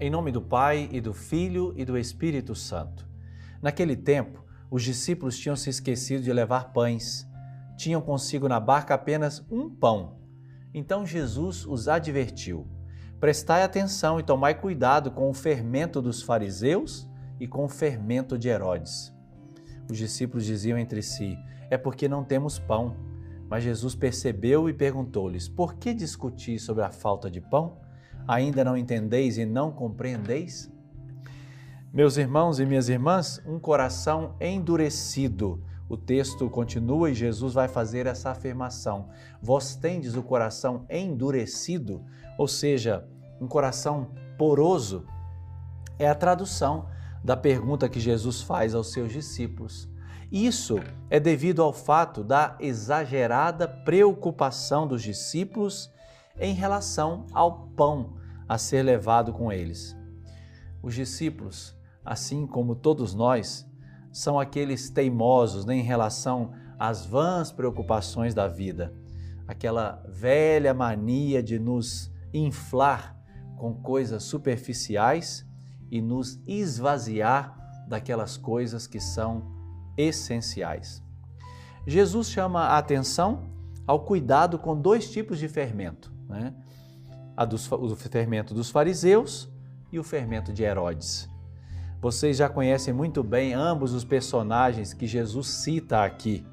Em nome do Pai, e do Filho, e do Espírito Santo. Naquele tempo, os discípulos tinham se esquecido de levar pães. Tinham consigo na barca apenas um pão. Então Jesus os advertiu: prestai atenção e tomai cuidado com o fermento dos fariseus e com o fermento de Herodes. Os discípulos diziam entre si: é porque não temos pão. Mas Jesus percebeu e perguntou-lhes: por que discutis sobre a falta de pão? Ainda não entendeis e não compreendeis? Meus irmãos e minhas irmãs, um coração endurecido. O texto continua e Jesus vai fazer essa afirmação: vós tendes o coração endurecido, ou seja, um coração poroso. É a tradução da pergunta que Jesus faz aos seus discípulos. Isso é devido ao fato da exagerada preocupação dos discípulos em relação ao pão a ser levado com eles. Os discípulos, assim como todos nós, são aqueles teimosos em relação às vãs preocupações da vida, aquela velha mania de nos inflar com coisas superficiais e nos esvaziar daquelas coisas que são essenciais. Jesus chama a atenção ao cuidado com dois tipos de fermento, o fermento dos fariseus e o fermento de Herodes. Vocês já conhecem muito bem ambos os personagens que Jesus cita aqui.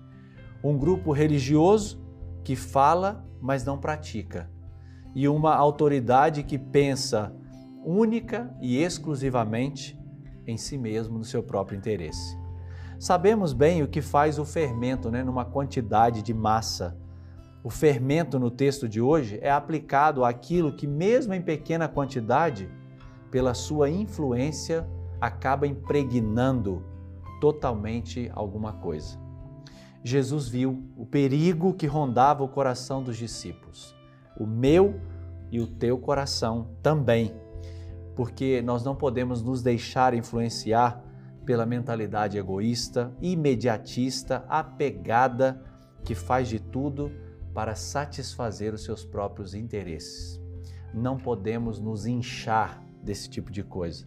Um grupo religioso que fala, mas não pratica, e uma autoridade que pensa única e exclusivamente em si mesmo, no seu próprio interesse. Sabemos bem o que faz o fermento, numa quantidade de massa. O fermento no texto de hoje é aplicado àquilo que, mesmo em pequena quantidade, pela sua influência, acaba impregnando totalmente alguma coisa. Jesus viu o perigo que rondava o coração dos discípulos, o meu e o teu coração também, porque nós não podemos nos deixar influenciar pela mentalidade egoísta, imediatista, apegada, que faz de tudo para satisfazer os seus próprios interesses. Não podemos nos inchar desse tipo de coisa.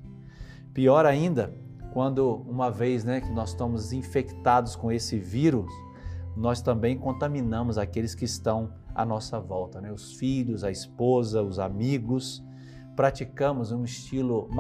Pior ainda, quando uma vez que nós estamos infectados com esse vírus, nós também contaminamos aqueles que estão à nossa volta, os filhos, a esposa, os amigos. Praticamos um estilo